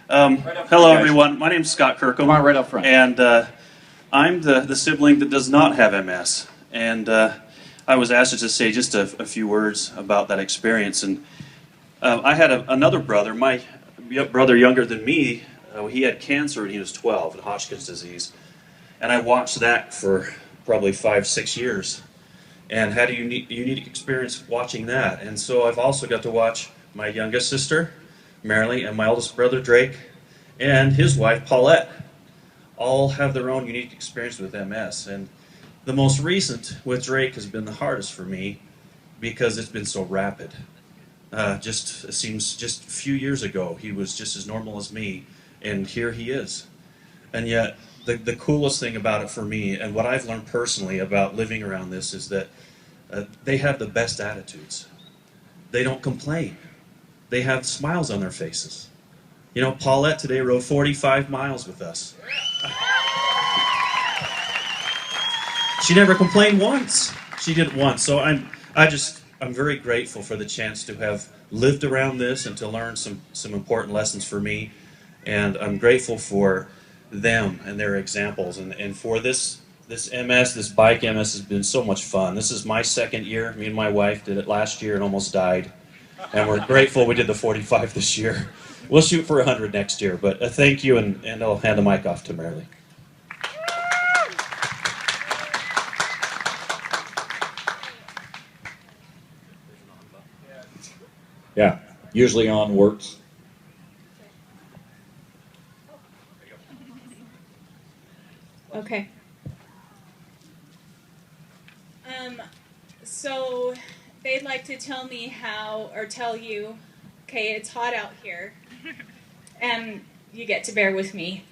Hello, everyone. My name is Scott Kirkham. Come on, right up front. And I'm the sibling that does not have MS. And I was asked to just say just a few words about that experience. And I had another brother, my brother younger than me. He had cancer when he was 12, and Hodgkin's disease. And I watched that for probably 5-6 years. And had a unique experience watching that. And so I've also got to watch my youngest sister, Marilyn, and my oldest brother, Drake, and his wife, Paulette, all have their own unique experience with MS. And the most recent with Drake has been the hardest for me because it's been so rapid. It seems just a few years ago, he was just as normal as me, and here he is. And yet, the coolest thing about it for me, and what I've learned personally about living around this, is that they have the best attitudes. They don't complain. They have smiles on their faces. You know, Paulette today rode 45 miles with us. She never complained once. She did it once. So I'm very grateful for the chance to have lived around this and to learn some important lessons for me. And I'm grateful for them and their examples. And for this MS, this bike MS has been so much fun. This is my second year. Me and my wife did it last year and almost died. And we're grateful we did the 45 this year. We'll shoot for 100 next year. But thank you, and I'll hand the mic off to Marilyn. Yeah, usually on works. Okay. So they'd like to tell me tell you, okay, it's hot out here, and you get to bear with me.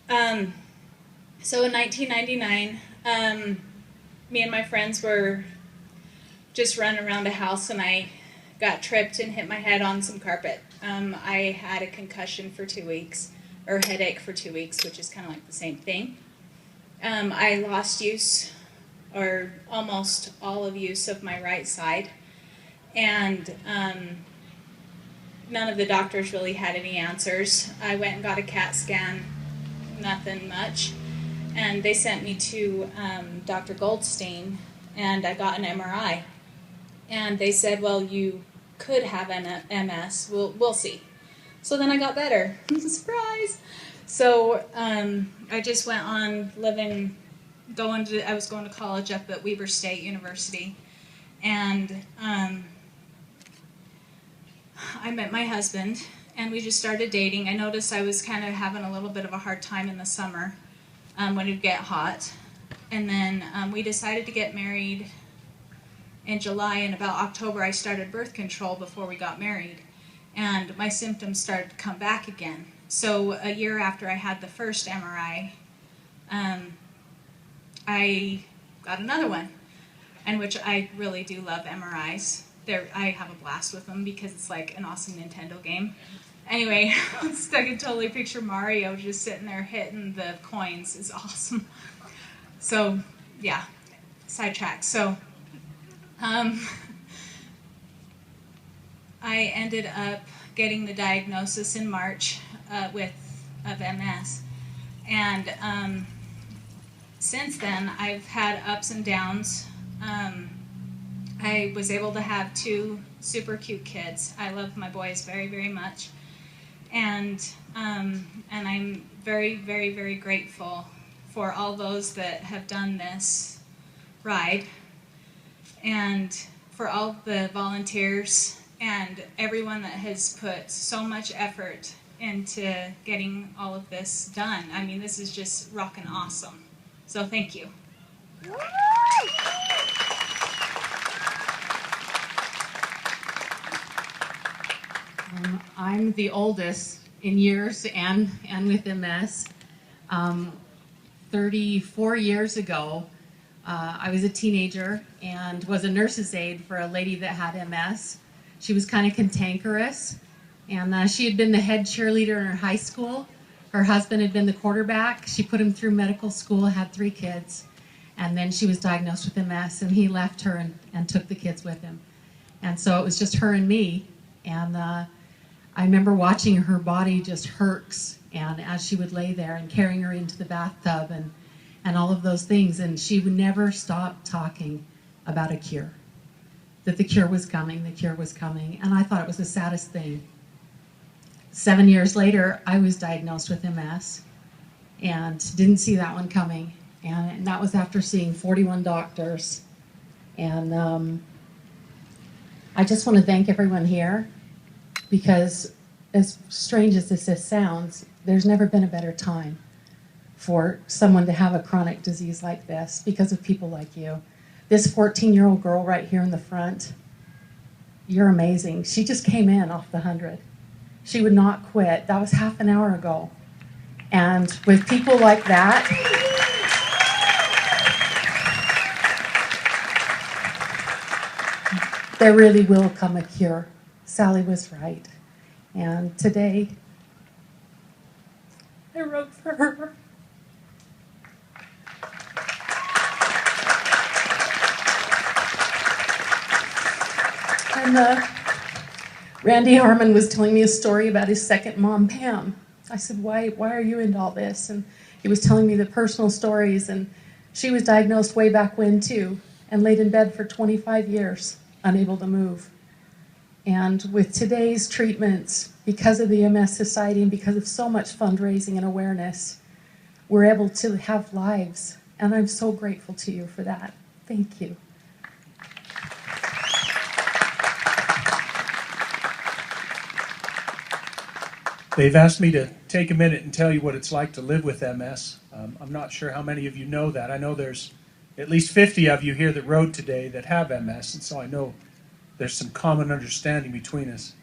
So in 1999, me and my friends were just running around a house, and I got tripped and hit my head on some carpet. I had a concussion for 2 weeks, or headache for 2 weeks, which is kind of like the same thing. I lost use, or almost all of use, of my right side, and none of the doctors really had any answers. I went and got a CAT scan, nothing much, and they sent me to Dr. Goldstein, and I got an MRI, and they said, well, you could have MS, we'll see. So then I got better. Surprise! So I just went on living, I was going to college up at Weber State University, and I met my husband, and we just started dating. I noticed I was kind of having a little bit of a hard time in the summer when it'd get hot, and then we decided to get married in July, and about October I started birth control before we got married, and my symptoms started to come back again. So a year after I had the first MRI, I got another one, and which I really do love MRIs. I have a blast with them because it's like an awesome Nintendo game. Anyway, I can totally picture Mario just sitting there hitting the coins. It's awesome. So, yeah, sidetrack. So, I ended up getting the diagnosis in March of MS, and since then I've had ups and downs. I was able to have 2 super cute kids. I love my boys very, very much, and I'm very, very, very grateful for all those that have done this ride, and for all the volunteers and everyone that has put so much effort into getting all of this done. I mean, this is just rockin' awesome. So thank you. I'm the oldest in years and with MS. 34 years ago, I was a teenager and was a nurse's aide for a lady that had MS. She was kind of cantankerous, and she had been the head cheerleader in her high school. Her husband had been the quarterback. She put him through medical school, had 3 kids, and then she was diagnosed with MS, and he left her and took the kids with him. And so it was just her and me, and I remember watching her body just hurts, and as she would lay there and carrying her into the bathtub and all of those things, and she would never stop talking about a cure, that the cure was coming, and I thought it was the saddest thing. 7 years later, I was diagnosed with MS and didn't see that one coming, and that was after seeing 41 doctors. And I just want to thank everyone here, because as strange as this sounds, there's never been a better time for someone to have a chronic disease like this because of people like you. This 14-year-old girl right here in the front, you're amazing. She just came in off the 100. She would not quit. That was half an hour ago. And with people like that, there really will come a cure. Sally was right. And today, I wrote for her. And Randy Harmon was telling me a story about his second mom, Pam. I said, why are you into all this? And he was telling me the personal stories, and she was diagnosed way back when too, and laid in bed for 25 years, unable to move. And with today's treatments, because of the MS Society and because of so much fundraising and awareness, we're able to have lives. And I'm so grateful to you for that. Thank you. They've asked me to take a minute and tell you what it's like to live with MS. I'm not sure how many of you know that. I know there's at least 50 of you here that rode today that have MS, and so I know there's some common understanding between us.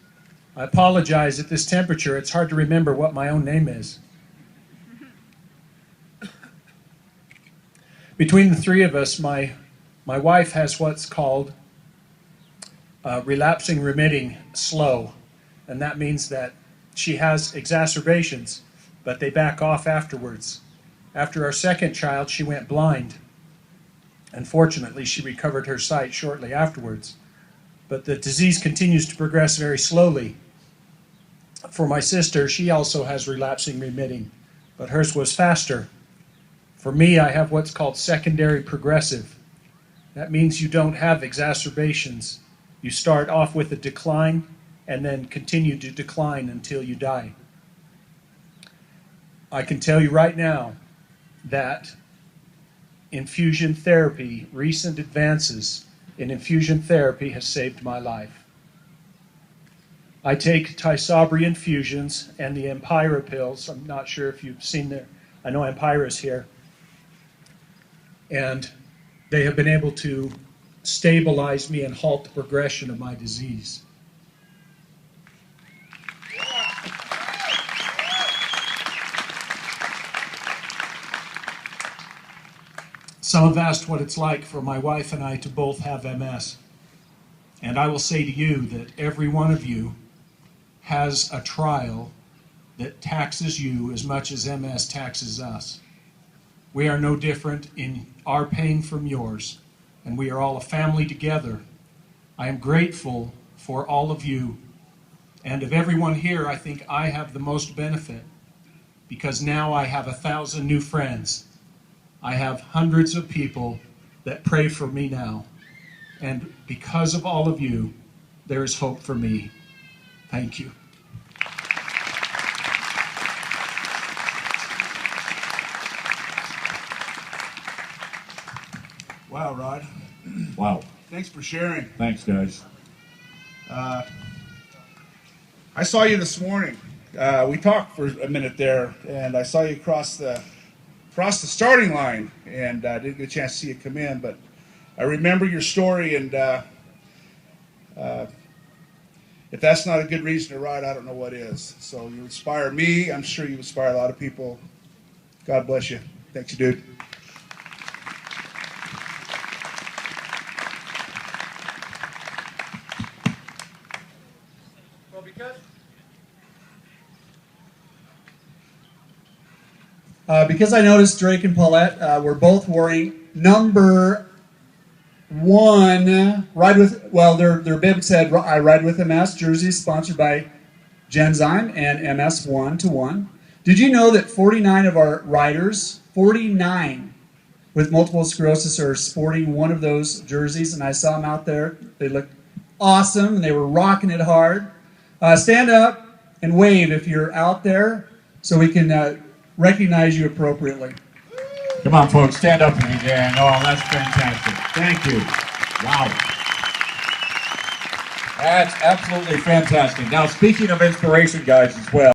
I apologize at this temperature. It's hard to remember what my own name is. Between the three of us, my wife has what's called relapsing remitting slow, and that means that she has exacerbations, but they back off afterwards. After our second child, she went blind. Unfortunately, she recovered her sight shortly afterwards. But the disease continues to progress very slowly. For my sister, she also has relapsing remitting, but hers was faster. For me, I have what's called secondary progressive. That means you don't have exacerbations. You start off with a decline and then continue to decline until you die. I can tell you right now that infusion therapy, recent advances in infusion therapy has saved my life. I take Tysabri infusions and the Empira pills. I'm not sure if you've seen them. I know Empira's here. And they have been able to stabilize me and halt the progression of my disease. Some have asked what it's like for my wife and I to both have MS. And I will say to you that every one of you has a trial that taxes you as much as MS taxes us. We are no different in our pain from yours, and we are all a family together. I am grateful for all of you. And of everyone here, I think I have the most benefit, because now I have 1,000 new friends. I have hundreds of people that pray for me now. And because of all of you, there is hope for me. Thank you. Wow, Rod. Wow. Thanks for sharing. Thanks, guys. I saw you this morning. We talked for a minute there, and I saw you cross the starting line, and I didn't get a chance to see you come in, but I remember your story, and if that's not a good reason to ride, I don't know what is. So you inspire me. I'm sure you inspire a lot of people. God bless you. Thanks, dude. Because I noticed Drake and Paulette were both wearing number 1 Ride With, well, their bib said I Ride With MS jersey, sponsored by Genzyme and MS 1-to-1. Did you know that 49 of our riders, 49 with multiple sclerosis, are sporting one of those jerseys? And I saw them out there. They looked awesome, and they were rocking it hard. Stand up and wave if you're out there so we can recognize you appropriately. Come on, folks, stand up if you can. Oh, that's fantastic. Thank you. Wow. That's absolutely fantastic. Now, speaking of inspiration, guys, as well.